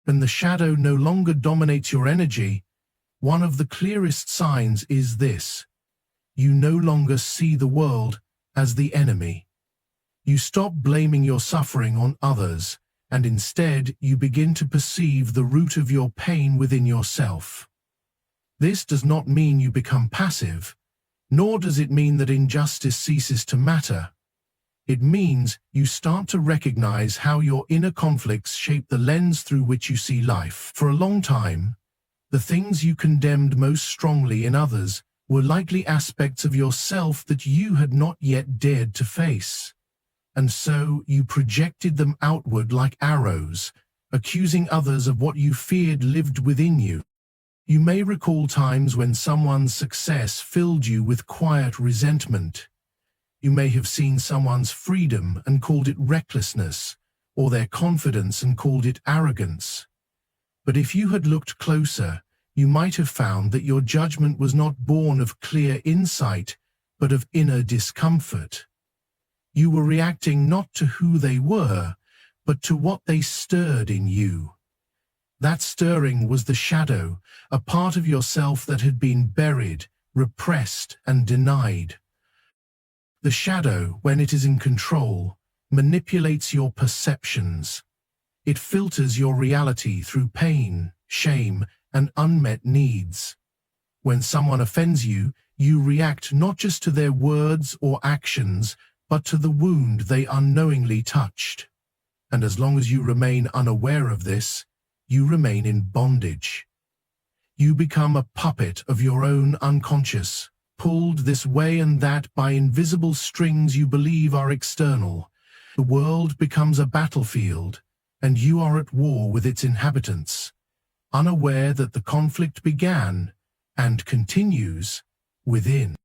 When the shadow no longer dominates your energy, one of the clearest signs is this: you no longer see the world as the enemy. You stop blaming your suffering on others, and instead you begin to perceive the root of your pain within yourself. This does not mean you become passive, nor does it mean that injustice ceases to matter. It means you start to recognize how your inner conflicts shape the lens through which you see life. For a long time, the things you condemned most strongly in others were likely aspects of yourself that you had not yet dared to face. And so you projected them outward like arrows, accusing others of what you feared lived within you. You may recall times when someone's success filled you with quiet resentment. You may have seen someone's freedom and called it recklessness, or their confidence and called it arrogance. But if you had looked closer, you might have found that your judgment was not born of clear insight, but of inner discomfort. You were reacting not to who they were, but to what they stirred in you. That stirring was the shadow, a part of yourself that had been buried, repressed, and denied. The shadow, when it is in control, manipulates your perceptions. It filters your reality through pain, shame, and unmet needs. When someone offends you, you react not just to their words or actions, but to the wound they unknowingly touched. And as long as you remain unaware of this, you remain in bondage. You become a puppet of your own unconscious, pulled this way and that by invisible strings you believe are external. The world becomes a battlefield, and you are at war with its inhabitants, unaware that the conflict began and continues within.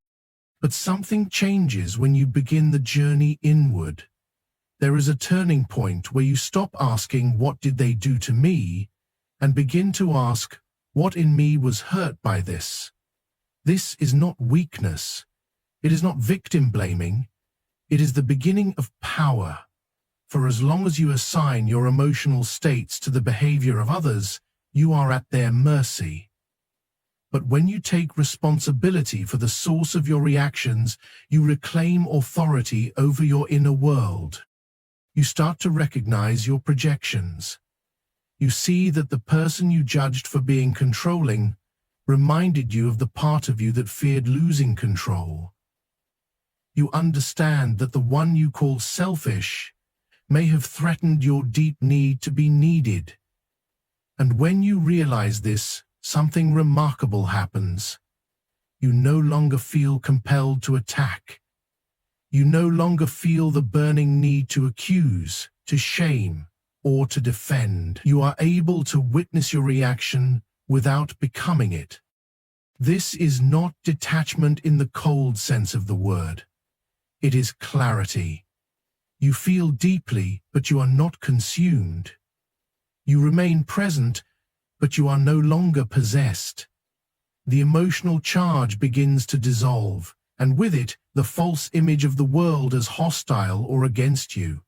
But something changes when you begin the journey inward. There is a turning point where you stop asking, "What did they do to me?" and begin to ask, "What in me was hurt by this?" This is not weakness. It is not victim blaming. It is the beginning of power. For as long as you assign your emotional states to the behavior of others, you are at their mercy. But when you take responsibility for the source of your reactions, you reclaim authority over your inner world. You start to recognize your projections. You see that the person you judged for being controlling reminded you of the part of you that feared losing control. You understand that the one you call selfish may have threatened your deep need to be needed. And when you realize this, something remarkable happens. You no longer feel compelled to attack. You no longer feel the burning need to accuse, to shame, or to defend. You are able to witness your reaction without becoming it. This is not detachment in the cold sense of the word. It is clarity. You feel deeply, but you are not consumed. You remain present, but you are no longer possessed. The emotional charge begins to dissolve, and with it, the false image of the world as hostile or against you.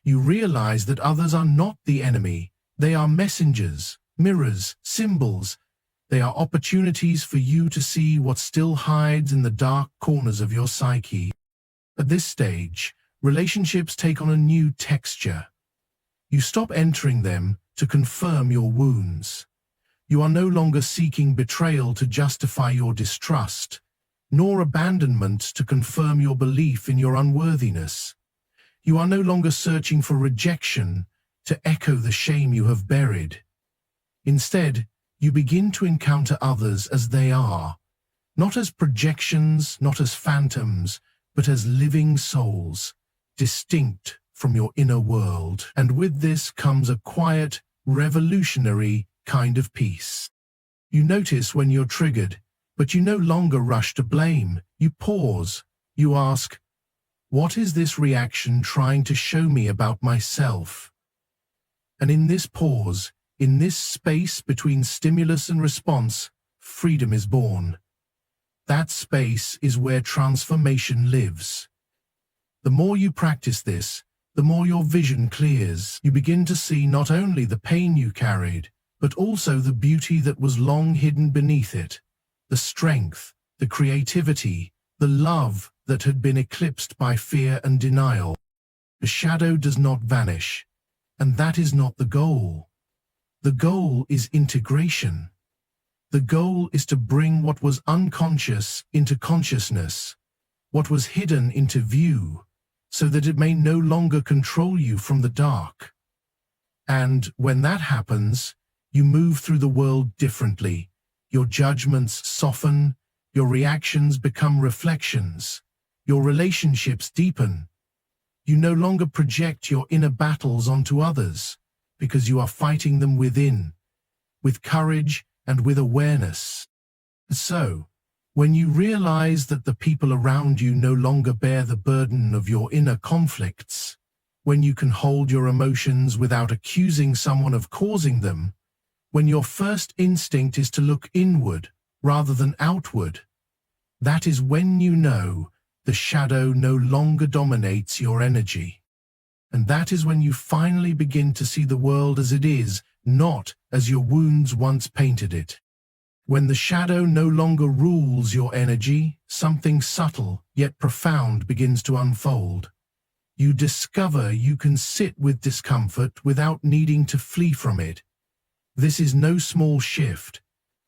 You realize that others are not the enemy. They are messengers, mirrors, symbols. They are opportunities for you to see what still hides in the dark corners of your psyche. At this stage, relationships take on a new texture. You stop entering them to confirm your wounds. You are no longer seeking betrayal to justify your distrust, nor abandonment to confirm your belief in your unworthiness. You are no longer searching for rejection to echo the shame you have buried. Instead, you begin to encounter others as they are, not as projections, not as phantoms, but as living souls, distinct from your inner world. And with this comes a quiet, revolutionary kind of peace. You notice when you're triggered, but you no longer rush to blame. You pause. You ask, "What is this reaction trying to show me about myself?" And in this pause, in this space between stimulus and response, freedom is born. That space is where transformation lives. The more you practice this, the more your vision clears. You begin to see not only the pain you carried, but also the beauty that was long hidden beneath it, the strength, the creativity, the love that had been eclipsed by fear and denial. The shadow does not vanish, and that is not the goal. The goal is integration. The goal is to bring what was unconscious into consciousness, what was hidden into view, so that it may no longer control you from the dark. And when that happens, you move through the world differently. Your judgments soften, your reactions become reflections, your relationships deepen. You no longer project your inner battles onto others, because you are fighting them within, with courage and with awareness. So, when you realize that the people around you no longer bear the burden of your inner conflicts, when you can hold your emotions without accusing someone of causing them, when your first instinct is to look inward rather than outward, that is when you know the shadow no longer dominates your energy. And that is when you finally begin to see the world as it is, not as your wounds once painted it. When the shadow no longer rules your energy, something subtle yet profound begins to unfold. You discover you can sit with discomfort without needing to flee from it. This is no small shift.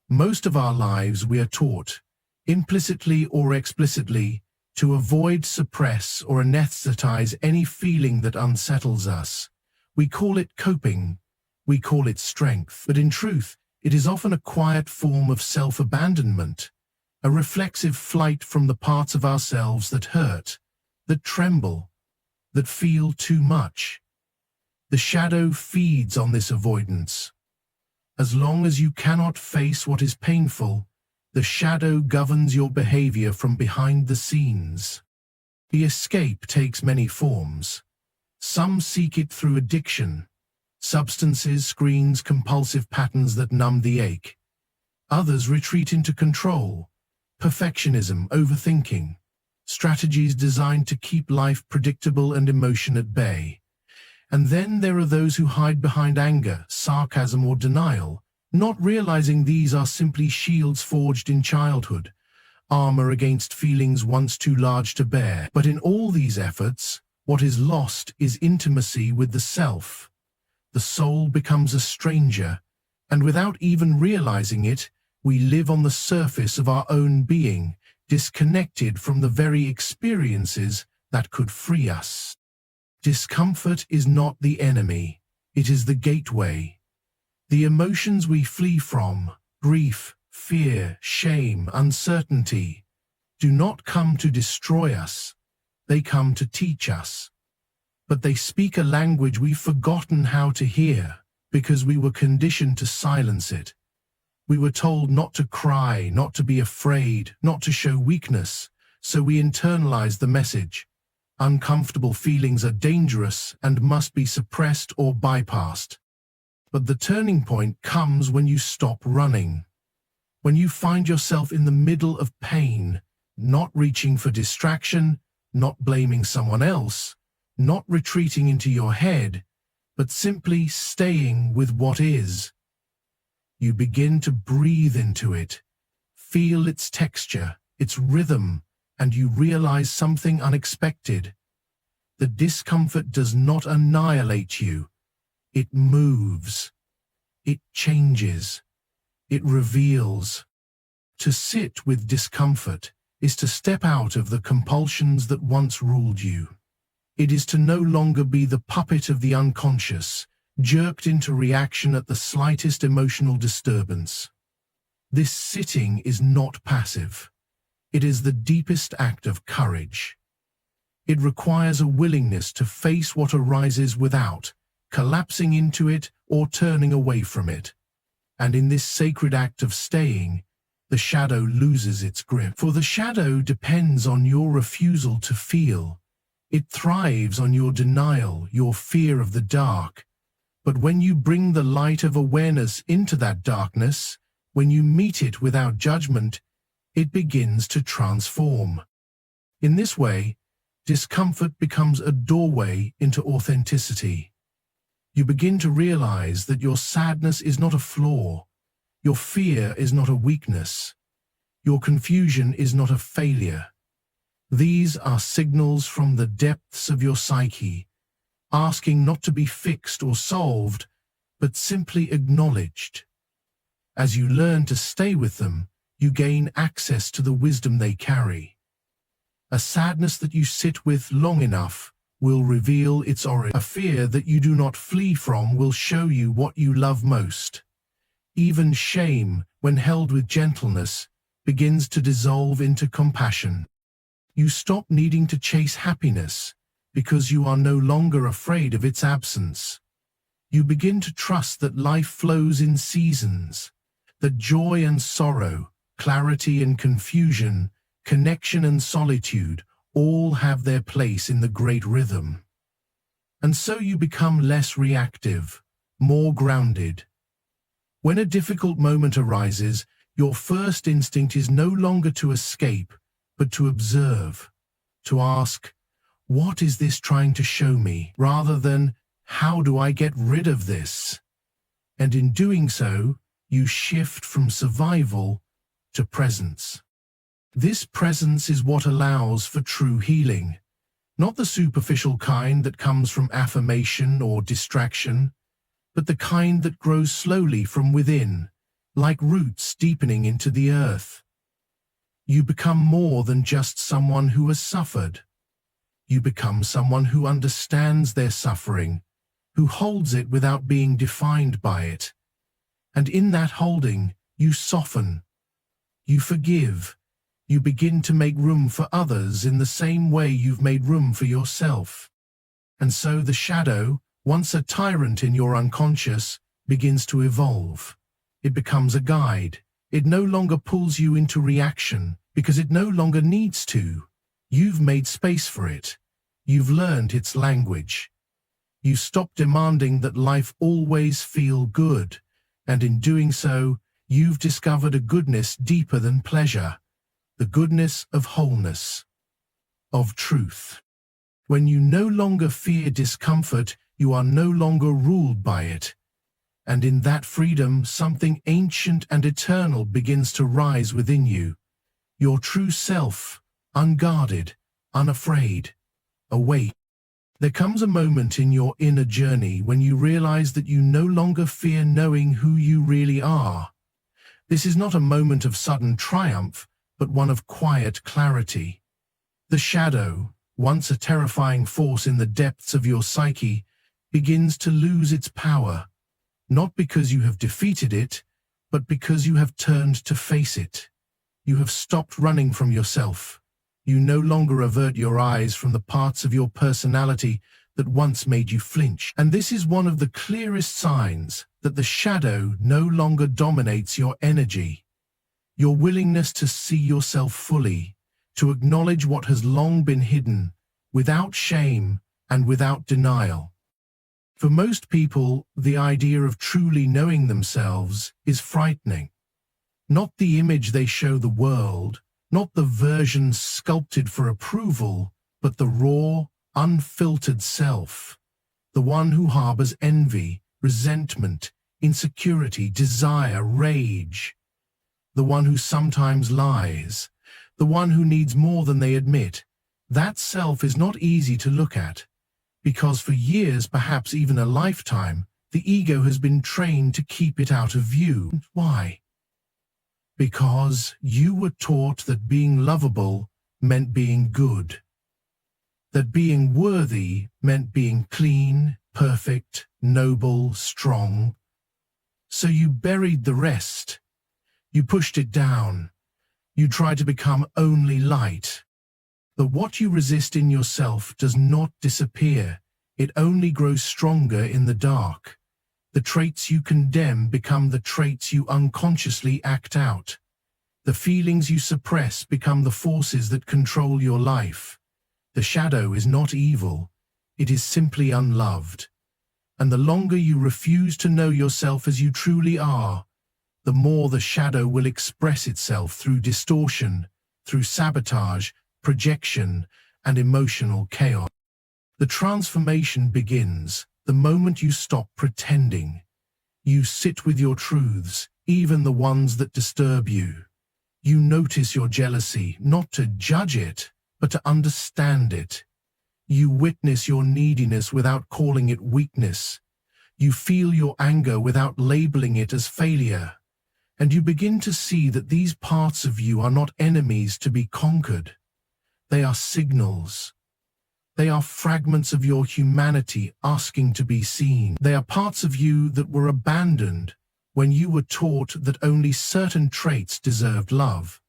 Most of our lives we are taught, implicitly or explicitly, to avoid, suppress, or anesthetize any feeling that unsettles us. We call it coping. We call it strength. But in truth, it is often a quiet form of self-abandonment, a reflexive flight from the parts of ourselves that hurt, that tremble, that feel too much. The shadow feeds on this avoidance. As long as you cannot face what is painful, the shadow governs your behavior from behind the scenes. The escape takes many forms. Some seek it through addiction, substances, screens, compulsive patterns that numb the ache. Others retreat into control, perfectionism, overthinking, strategies designed to keep life predictable and emotion at bay. And then there are those who hide behind anger, sarcasm, or denial, not realizing these are simply shields forged in childhood, armor against feelings once too large to bear. But in all these efforts, what is lost is intimacy with the self. The soul becomes a stranger, and without even realizing it, we live on the surface of our own being, disconnected from the very experiences that could free us. Discomfort is not the enemy, it is the gateway. The emotions we flee from, grief, fear, shame, uncertainty, do not come to destroy us, they come to teach us. But they speak a language we've forgotten how to hear, because we were conditioned to silence it. We were told not to cry, not to be afraid, not to show weakness, so we internalized the message. Uncomfortable feelings are dangerous and must be suppressed or bypassed. But the turning point comes when you stop running. When you find yourself in the middle of pain, not reaching for distraction, not blaming someone else, not retreating into your head, but simply staying with what is. You begin to breathe into it, feel its texture, its rhythm, and you realize something unexpected. The discomfort does not annihilate you. It moves. It changes. It reveals. To sit with discomfort is to step out of the compulsions that once ruled you. It is to no longer be the puppet of the unconscious, jerked into reaction at the slightest emotional disturbance. This sitting is not passive. It is the deepest act of courage. It requires a willingness to face what arises without collapsing into it or turning away from it. And in this sacred act of staying, the shadow loses its grip. For the shadow depends on your refusal to feel. It thrives on your denial, your fear of the dark. But when you bring the light of awareness into that darkness, when you meet it without judgment, it begins to transform. In this way, discomfort becomes a doorway into authenticity. You begin to realize that your sadness is not a flaw, your fear is not a weakness, your confusion is not a failure. These are signals from the depths of your psyche, asking not to be fixed or solved, but simply acknowledged. As you learn to stay with them, you gain access to the wisdom they carry. A sadness that you sit with long enough will reveal its origin. A fear that you do not flee from will show you what you love most. Even shame, when held with gentleness, begins to dissolve into compassion. You stop needing to chase happiness because you are no longer afraid of its absence. You begin to trust that life flows in seasons, that joy and sorrow, clarity and confusion, connection and solitude all have their place in the great rhythm. And so you become less reactive, more grounded. When a difficult moment arises, your first instinct is no longer to escape, but to observe, to ask, what is this trying to show me, rather than, how do I get rid of this? And in doing so, you shift from survival to presence. This presence is what allows for true healing, not the superficial kind that comes from affirmation or distraction, but the kind that grows slowly from within, like roots deepening into the earth. You become more than just someone who has suffered. You become someone who understands their suffering, who holds it without being defined by it. And in that holding, you soften, you forgive, you begin to make room for others in the same way you've made room for yourself. And so the shadow, once a tyrant in your unconscious, begins to evolve. It becomes a guide. It no longer pulls you into reaction because it no longer needs to. You've made space for it. You've learned its language. You stop demanding that life always feel good, and in doing so, you've discovered a goodness deeper than pleasure. The goodness of wholeness, of truth. When you no longer fear discomfort, you are no longer ruled by it. And in that freedom, something ancient and eternal begins to rise within you. Your true self, unguarded, unafraid, awake. There comes a moment in your inner journey when you realize that you no longer fear knowing who you really are. This is not a moment of sudden triumph, but one of quiet clarity. The shadow, once a terrifying force in the depths of your psyche, begins to lose its power, not because you have defeated it, but because you have turned to face it. You have stopped running from yourself. You no longer avert your eyes from the parts of your personality that once made you flinch. And this is one of the clearest signs that the shadow no longer dominates your energy. Your willingness to see yourself fully, to acknowledge what has long been hidden, without shame and without denial. For most people, the idea of truly knowing themselves is frightening. Not the image they show the world, not the version sculpted for approval, but the raw, unfiltered self, the one who harbors envy, resentment, insecurity, desire, rage. The one who sometimes lies, the one who needs more than they admit. That self is not easy to look at, because for years, perhaps even a lifetime, the ego has been trained to keep it out of view. Why? Because you were taught that being lovable meant being good, that being worthy meant being clean, perfect, noble, strong. So you buried the rest. You pushed it down. You tried to become only light. But what you resist in yourself does not disappear. It only grows stronger in the dark. The traits you condemn become the traits you unconsciously act out. The feelings you suppress become the forces that control your life. The shadow is not evil. It is simply unloved. And the longer you refuse to know yourself as you truly are, the more the shadow will express itself through distortion, through sabotage, projection, and emotional chaos. The transformation begins the moment you stop pretending. You sit with your truths, even the ones that disturb you. You notice your jealousy, not to judge it, but to understand it. You witness your neediness without calling it weakness. You feel your anger without labeling it as failure. And you begin to see that these parts of you are not enemies to be conquered. They are signals. They are fragments of your humanity asking to be seen. They are parts of you that were abandoned when you were taught that only certain traits deserved love.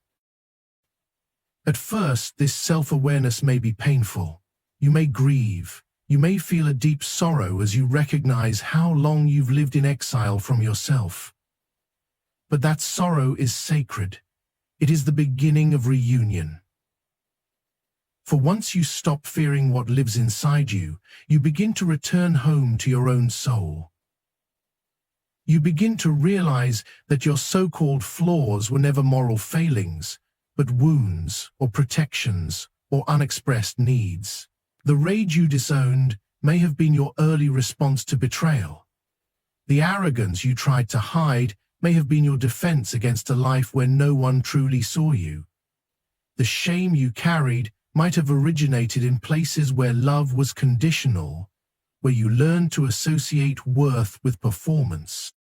At first, this self-awareness may be painful. You may grieve. You may feel a deep sorrow as you recognize how long you've lived in exile from yourself. But that sorrow is sacred. It is the beginning of reunion. For once you stop fearing what lives inside you, you begin to return home to your own soul. You begin to realize that your so-called flaws were never moral failings, but wounds or protections or unexpressed needs. The rage you disowned may have been your early response to betrayal. The arrogance you tried to hide may have been your defense against a life where no one truly saw you. The shame you carried might have originated in places where love was conditional, where you learned to associate worth with performance.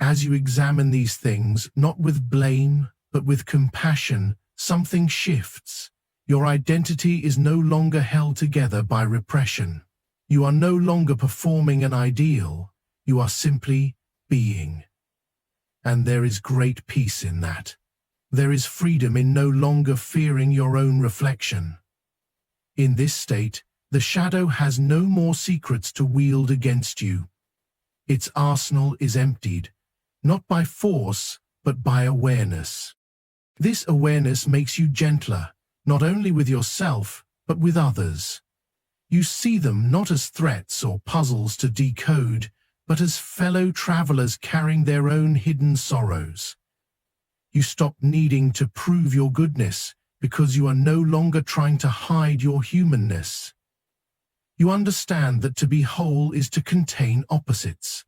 As you examine these things, not with blame, but with compassion, something shifts. Your identity is no longer held together by repression. You are no longer performing an ideal. You are simply being. And there is great peace in that. There is freedom in no longer fearing your own reflection. In this state, the shadow has no more secrets to wield against you. Its arsenal is emptied, not by force, but by awareness. This awareness makes you gentler, not only with yourself, but with others. You see them not as threats or puzzles to decode, but as fellow travelers carrying their own hidden sorrows. You stop needing to prove your goodness because you are no longer trying to hide your humanness. You understand that to be whole is to contain opposites,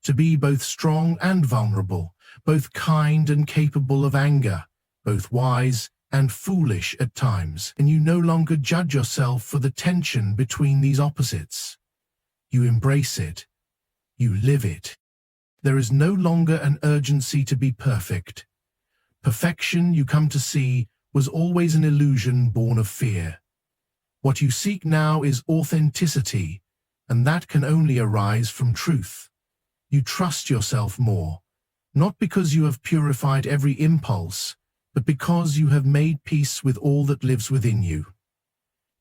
to be both strong and vulnerable, both kind and capable of anger, both wise and foolish at times, and you no longer judge yourself for the tension between these opposites. You embrace it. You live it. There is no longer an urgency to be perfect. Perfection, you come to see, was always an illusion born of fear. What you seek now is authenticity, and that can only arise from truth. You trust yourself more, not because you have purified every impulse, but because you have made peace with all that lives within you.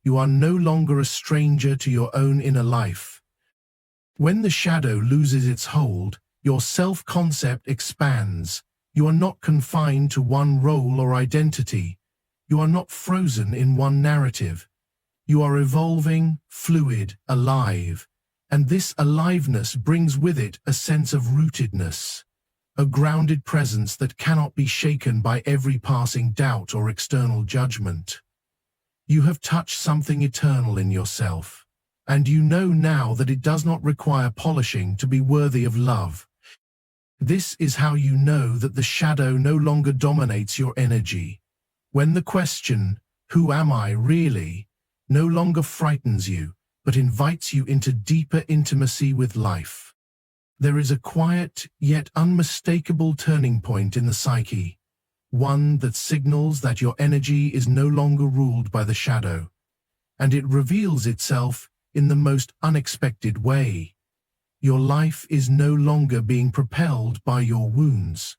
You are no longer a stranger to your own inner life. When the shadow loses its hold, your self-concept expands. You are not confined to one role or identity. You are not frozen in one narrative. You are evolving, fluid, alive, and this aliveness brings with it a sense of rootedness, a grounded presence that cannot be shaken by every passing doubt or external judgment. You have touched something eternal in yourself, and you know now that it does not require polishing to be worthy of love. This is how you know that the shadow no longer dominates your energy. When the question, "Who am I really?" no longer frightens you, but invites you into deeper intimacy with life. There is a quiet, yet unmistakable turning point in the psyche, one that signals that your energy is no longer ruled by the shadow, and it reveals itself in the most unexpected way. Your life is no longer being propelled by your wounds.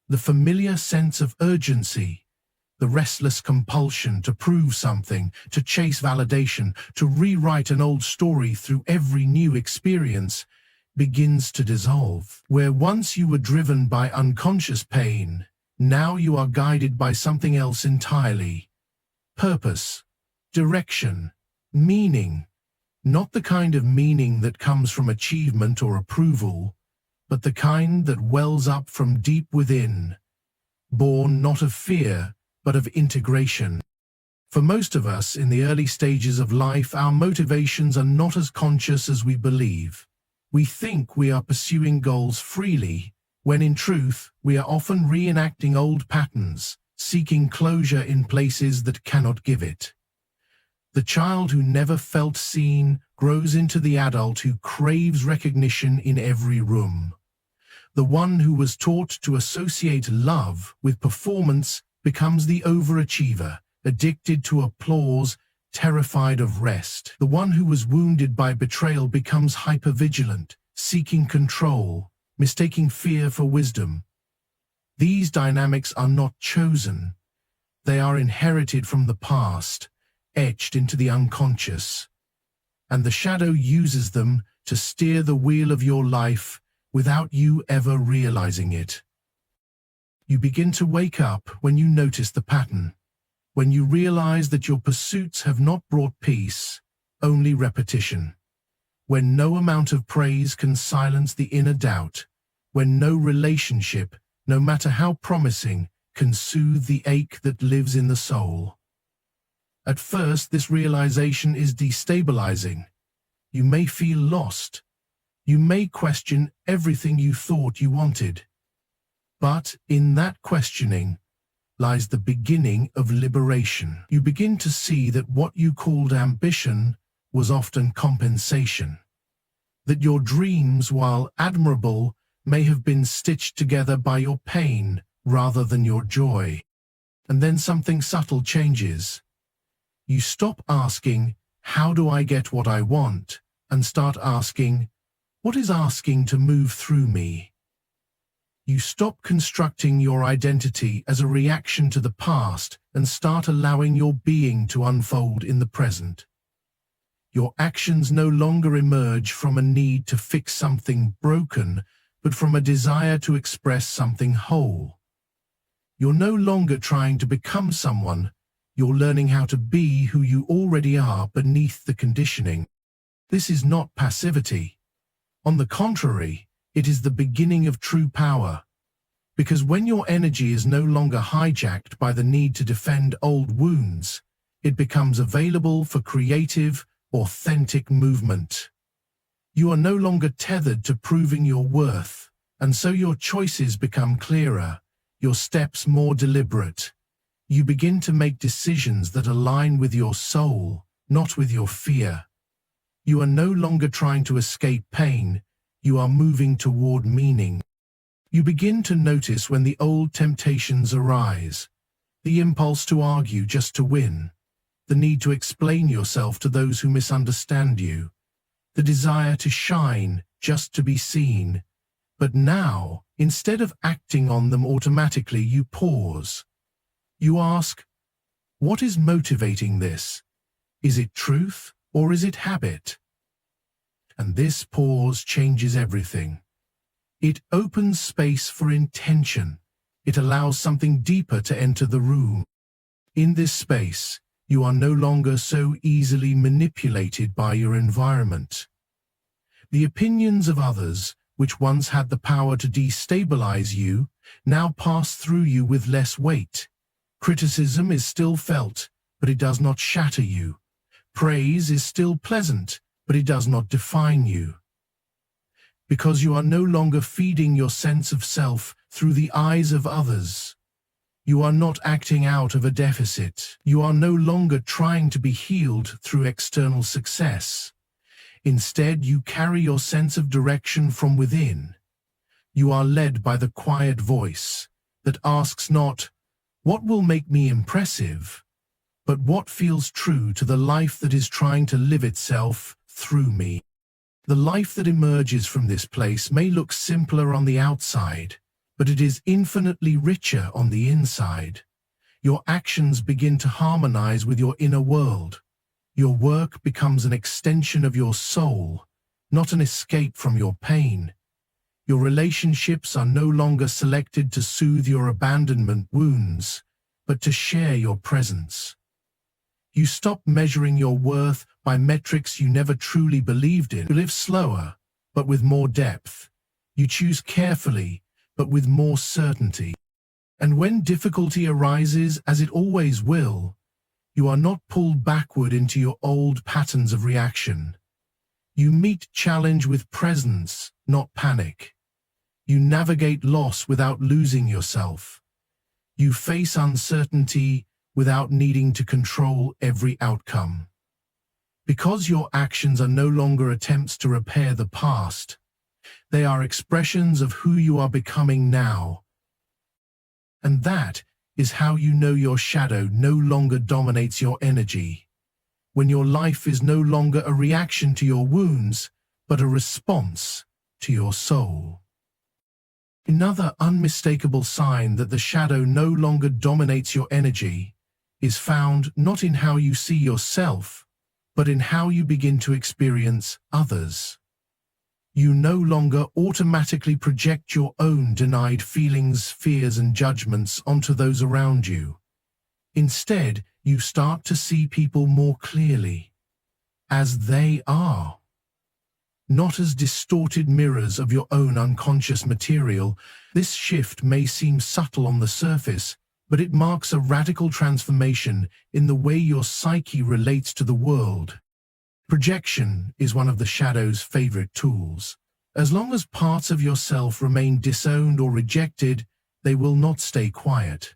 The familiar sense of urgency, the restless compulsion to prove something, to chase validation, to rewrite an old story through every new experience, begins to dissolve. Where once you were driven by unconscious pain, now you are guided by something else entirely. Purpose, direction, meaning. Not the kind of meaning that comes from achievement or approval, but the kind that wells up from deep within, born not of fear, but of integration. For most of us in the early stages of life, our motivations are not as conscious as we believe. We think we are pursuing goals freely, when in truth, we are often reenacting old patterns, seeking closure in places that cannot give it. The child who never felt seen grows into the adult who craves recognition in every room. The one who was taught to associate love with performance becomes the overachiever, addicted to applause, terrified of rest. The one who was wounded by betrayal becomes hypervigilant, seeking control, mistaking fear for wisdom. These dynamics are not chosen. They are inherited from the past, etched into the unconscious. And the shadow uses them to steer the wheel of your life without you ever realizing it. You begin to wake up when you notice the pattern, when you realize that your pursuits have not brought peace, only repetition. When no amount of praise can silence the inner doubt, when no relationship, no matter how promising, can soothe the ache that lives in the soul. At first, this realization is destabilizing. You may feel lost. You may question everything you thought you wanted. But in that questioning lies the beginning of liberation. You begin to see that what you called ambition was often compensation. That your dreams, while admirable, may have been stitched together by your pain rather than your joy. And then something subtle changes. You stop asking, "How do I get what I want?" and start asking, "What is asking to move through me?" You stop constructing your identity as a reaction to the past and start allowing your being to unfold in the present. Your actions no longer emerge from a need to fix something broken, but from a desire to express something whole. You're no longer trying to become someone. You're learning how to be who you already are beneath the conditioning. This is not passivity. On the contrary, it is the beginning of true power. Because when your energy is no longer hijacked by the need to defend old wounds, it becomes available for creative, authentic movement. You are no longer tethered to proving your worth, and so your choices become clearer, your steps more deliberate. You begin to make decisions that align with your soul, not with your fear. You are no longer trying to escape pain. You are moving toward meaning. You begin to notice when the old temptations arise, the impulse to argue just to win, the need to explain yourself to those who misunderstand you, the desire to shine just to be seen. But now, instead of acting on them automatically, you pause. You ask, what is motivating this? Is it truth or is it habit? And this pause changes everything. It opens space for intention. It allows something deeper to enter the room. In this space, you are no longer so easily manipulated by your environment. The opinions of others, which once had the power to destabilize you, now pass through you with less weight. Criticism is still felt, but it does not shatter you. Praise is still pleasant, but it does not define you. Because you are no longer feeding your sense of self through the eyes of others. You are not acting out of a deficit. You are no longer trying to be healed through external success. Instead, you carry your sense of direction from within. You are led by the quiet voice that asks not, "What will make me impressive?" but what feels true to the life that is trying to live itself through me. The life that emerges from this place may look simpler on the outside, but it is infinitely richer on the inside. Your actions begin to harmonize with your inner world. Your work becomes an extension of your soul, not an escape from your pain. Your relationships are no longer selected to soothe your abandonment wounds, but to share your presence. You stop measuring your worth by metrics you never truly believed in. You live slower, but with more depth. You choose carefully, but with more certainty. And when difficulty arises, as it always will, You are not pulled backward into your old patterns of reaction. You meet challenge with presence, not panic. You navigate loss without losing yourself. You face uncertainty without needing to control every outcome. Because your actions are no longer attempts to repair the past, they are expressions of who you are becoming now. And that is how you know your shadow no longer dominates your energy. When your life is no longer a reaction to your wounds, but a response to your soul. Another unmistakable sign that the shadow no longer dominates your energy is found not in how you see yourself, but in how you begin to experience others. You no longer automatically project your own denied feelings, fears, and judgments onto those around you. Instead, you start to see people more clearly, as they are. Not as distorted mirrors of your own unconscious material. This shift may seem subtle on the surface, but it marks a radical transformation in the way your psyche relates to the world. Projection is one of the shadow's favorite tools. As long as parts of yourself remain disowned or rejected, they will not stay quiet.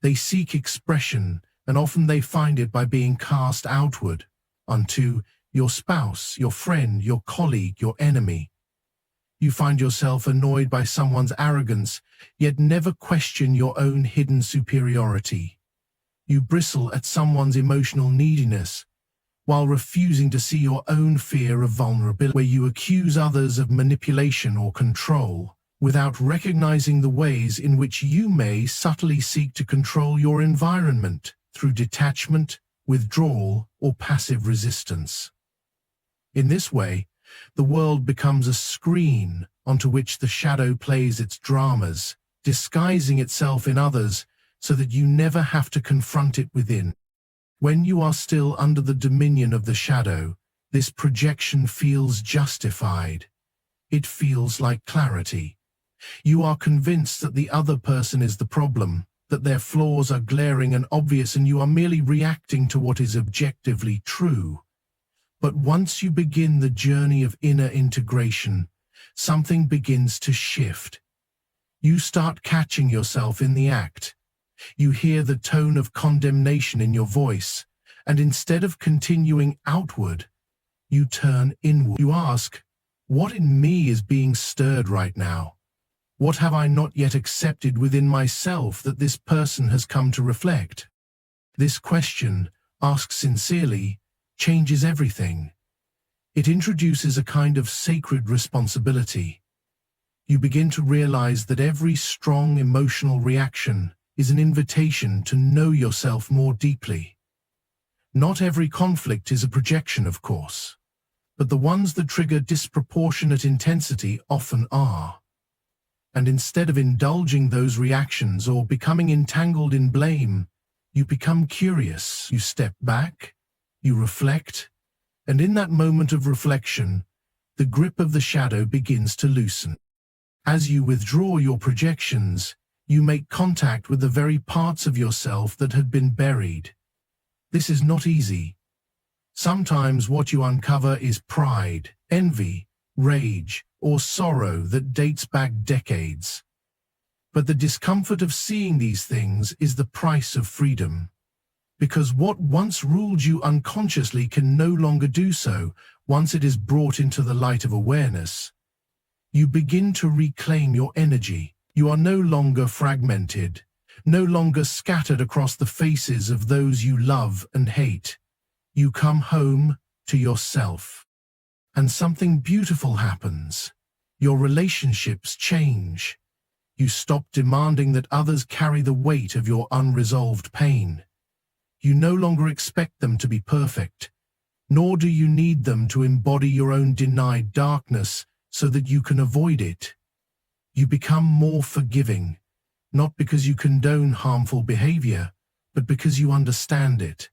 They seek expression, and often they find it by being cast outward, onto your spouse, your friend, your colleague, your enemy. You find yourself annoyed by someone's arrogance, yet never question your own hidden superiority. You bristle at someone's emotional neediness, while refusing to see your own fear of vulnerability, where you accuse others of manipulation or control, without recognizing the ways in which you may subtly seek to control your environment through detachment, withdrawal, or passive resistance. In this way, the world becomes a screen onto which the shadow plays its dramas, disguising itself in others so that you never have to confront it within. When you are still under the dominion of the shadow, this projection feels justified. It feels like clarity. You are convinced that the other person is the problem, that their flaws are glaring and obvious, and you are merely reacting to what is objectively true. But once you begin the journey of inner integration, something begins to shift. You start catching yourself in the act. You hear the tone of condemnation in your voice, and instead of continuing outward, you turn inward. You ask, what in me is being stirred right now? What have I not yet accepted within myself that this person has come to reflect? This question, asked sincerely, changes everything. It introduces a kind of sacred responsibility. You begin to realize that every strong emotional reaction is an invitation to know yourself more deeply. Not every conflict is a projection, of course, but the ones that trigger disproportionate intensity often are. And instead of indulging those reactions or becoming entangled in blame, you become curious. You step back, you reflect, and in that moment of reflection, the grip of the shadow begins to loosen. As you withdraw your projections, you make contact with the very parts of yourself that had been buried. This is not easy. Sometimes what you uncover is pride, envy, rage, or sorrow that dates back decades. But the discomfort of seeing these things is the price of freedom. Because what once ruled you unconsciously can no longer do so once it is brought into the light of awareness. You begin to reclaim your energy. You are no longer fragmented, no longer scattered across the faces of those you love and hate. You come home to yourself. And something beautiful happens. Your relationships change. You stop demanding that others carry the weight of your unresolved pain. You no longer expect them to be perfect, nor do you need them to embody your own denied darkness so that you can avoid it. You become more forgiving, not because you condone harmful behavior, but because you understand it.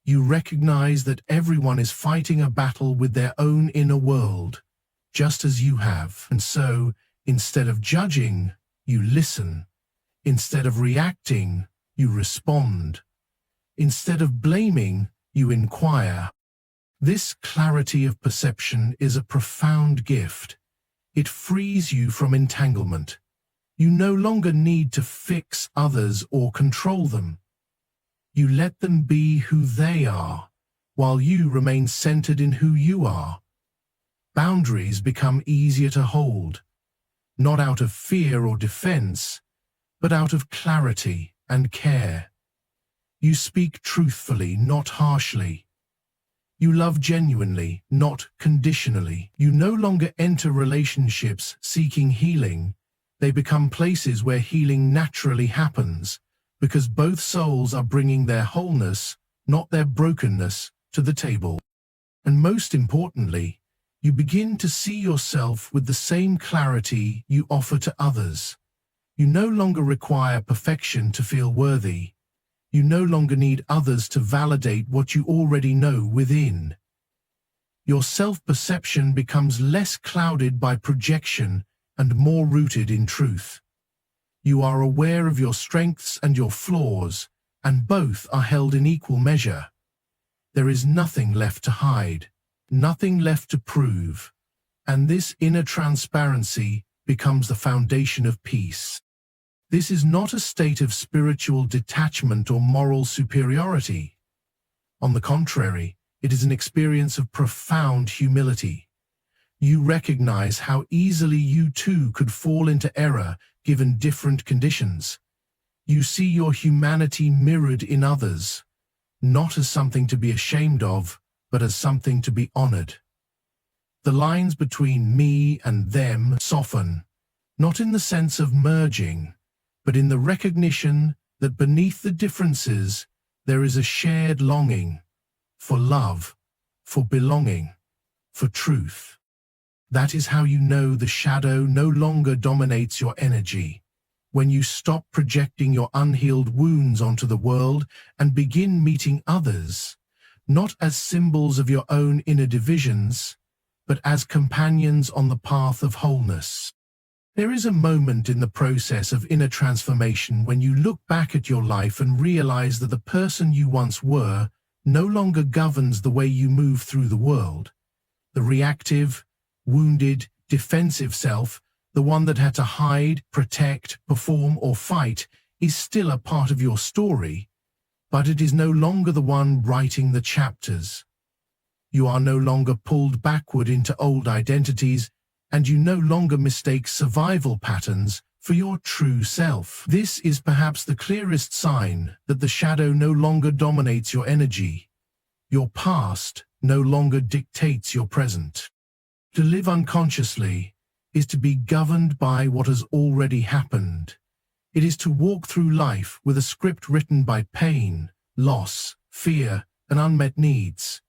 You recognize that everyone is fighting a battle with their own inner world, just as you have. And so, instead of judging, you listen. Instead of reacting, you respond. Instead of blaming, you inquire. This clarity of perception is a profound gift. It frees you from entanglement. You no longer need to fix others or control them. You let them be who they are, while you remain centered in who you are. Boundaries become easier to hold, not out of fear or defense, but out of clarity and care. You speak truthfully, not harshly. You love genuinely, not conditionally. You no longer enter relationships seeking healing. They become places where healing naturally happens, because both souls are bringing their wholeness, not their brokenness, to the table. And most importantly, you begin to see yourself with the same clarity you offer to others. You no longer require perfection to feel worthy. You no longer need others to validate what you already know within. Your self-perception becomes less clouded by projection and more rooted in truth. You are aware of your strengths and your flaws, and both are held in equal measure. There is nothing left to hide, nothing left to prove, and this inner transparency becomes the foundation of peace. This is not a state of spiritual detachment or moral superiority. On the contrary, it is an experience of profound humility. You recognize how easily you too could fall into error given different conditions. You see your humanity mirrored in others, not as something to be ashamed of, but as something to be honored. The lines between me and them soften, not in the sense of merging, but in the recognition that beneath the differences there is a shared longing for love, for belonging, for truth. That is how you know the shadow no longer dominates your energy. When you stop projecting your unhealed wounds onto the world and begin meeting others, not as symbols of your own inner divisions, but as companions on the path of wholeness. There is a moment in the process of inner transformation when you look back at your life and realize that the person you once were no longer governs the way you move through the world. The reactive, wounded, defensive self, the one that had to hide, protect, perform, or fight, is still a part of your story, but it is no longer the one writing the chapters. You are no longer pulled backward into old identities, and you no longer mistake survival patterns for your true self. This is perhaps the clearest sign that the shadow no longer dominates your energy. Your past no longer dictates your present. To live unconsciously is to be governed by what has already happened. It is to walk through life with a script written by pain, loss, fear, and unmet needs.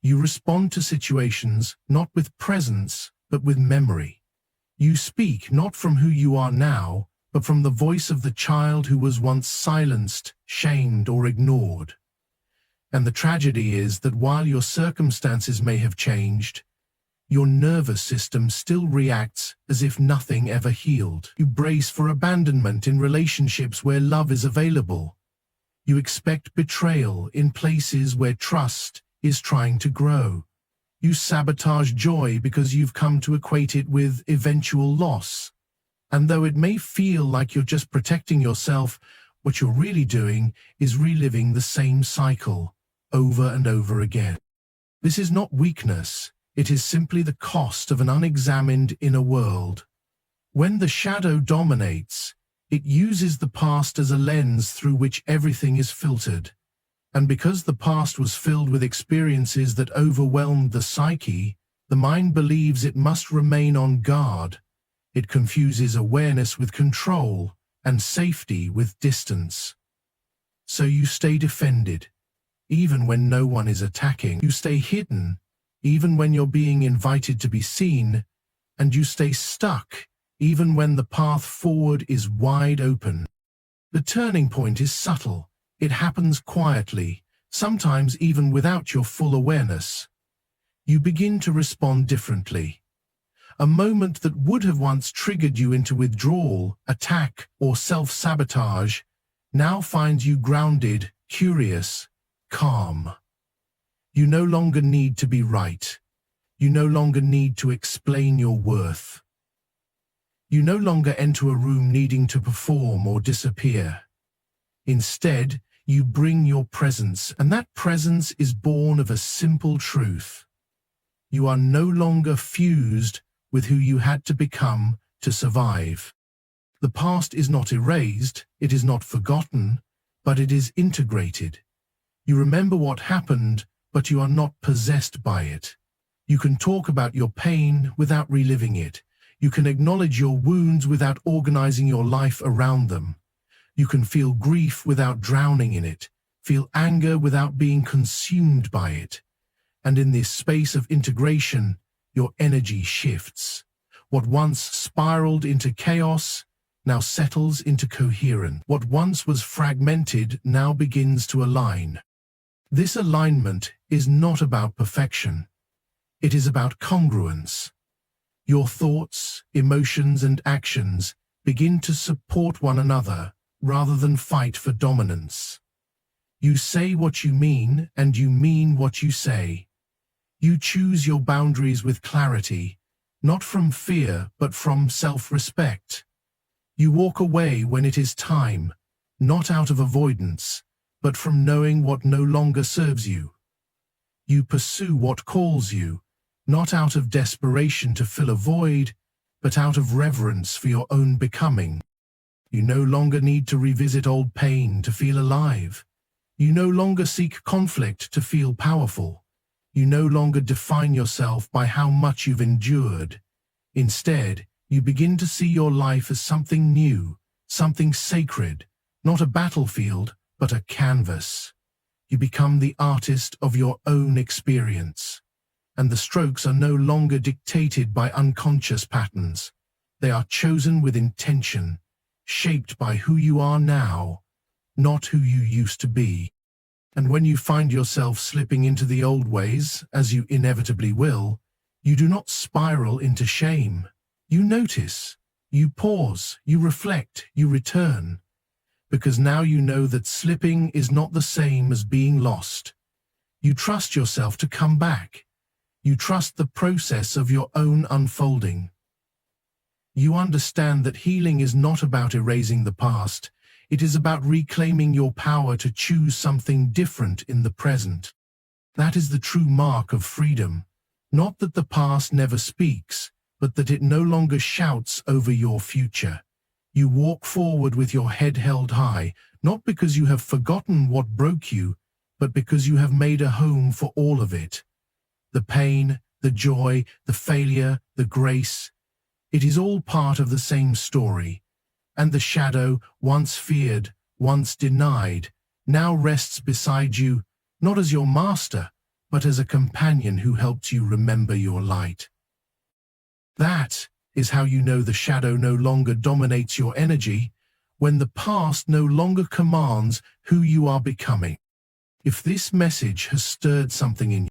You respond to situations not with presence, but with memory. You speak not from who you are now, but from the voice of the child who was once silenced, shamed, or ignored. And the tragedy is that while your circumstances may have changed, your nervous system still reacts as if nothing ever healed. You brace for abandonment in relationships where love is available. You expect betrayal in places where trust is trying to grow. You sabotage joy because you've come to equate it with eventual loss. And though it may feel like you're just protecting yourself, what you're really doing is reliving the same cycle over and over again. This is not weakness. It is simply the cost of an unexamined inner world. When the shadow dominates, it uses the past as a lens through which everything is filtered. And because the past was filled with experiences that overwhelmed the psyche, the mind believes it must remain on guard. It confuses awareness with control and safety with distance. So you stay defended, even when no one is attacking. You stay hidden, even when you're being invited to be seen, and you stay stuck, even when the path forward is wide open. The turning point is subtle. It happens quietly, sometimes even without your full awareness. You begin to respond differently. A moment that would have once triggered you into withdrawal, attack, or self-sabotage now finds you grounded, curious, calm. You no longer need to be right. You no longer need to explain your worth. You no longer enter a room needing to perform or disappear. Instead, you bring your presence, and that presence is born of a simple truth. You are no longer fused with who you had to become to survive. The past is not erased, it is not forgotten, but it is integrated. You remember what happened, but you are not possessed by it. You can talk about your pain without reliving it. You can acknowledge your wounds without organizing your life around them. You can feel grief without drowning in it, feel anger without being consumed by it. And in this space of integration, your energy shifts. What once spiraled into chaos now settles into coherence. What once was fragmented now begins to align. This alignment is not about perfection. It is about congruence. Your thoughts, emotions, and actions begin to support one another rather than fight for dominance. You say what you mean, and you mean what you say. You choose your boundaries with clarity, not from fear, but from self-respect. You walk away when it is time, not out of avoidance, but from knowing what no longer serves you. You pursue what calls you, not out of desperation to fill a void, but out of reverence for your own becoming. You no longer need to revisit old pain to feel alive. You no longer seek conflict to feel powerful. You no longer define yourself by how much you've endured. Instead, you begin to see your life as something new, something sacred, not a battlefield, but a canvas. You become the artist of your own experience. And the strokes are no longer dictated by unconscious patterns. They are chosen with intention, shaped by who you are now, not who you used to be. And when you find yourself slipping into the old ways, as you inevitably will, you do not spiral into shame. You notice, you pause, you reflect, you return. Because now you know that slipping is not the same as being lost. You trust yourself to come back. You trust the process of your own unfolding. You understand that healing is not about erasing the past. It is about reclaiming your power to choose something different in the present. That is the true mark of freedom. Not that the past never speaks, but that it no longer shouts over your future. You walk forward with your head held high, not because you have forgotten what broke you, but because you have made a home for all of it. The pain, the joy, the failure, the grace. It is all part of the same story. And the shadow, once feared, once denied, now rests beside you, not as your master, but as a companion who helped you remember your light. That is how you know the shadow no longer dominates your energy, when the past no longer commands who you are becoming. If this message has stirred something in you,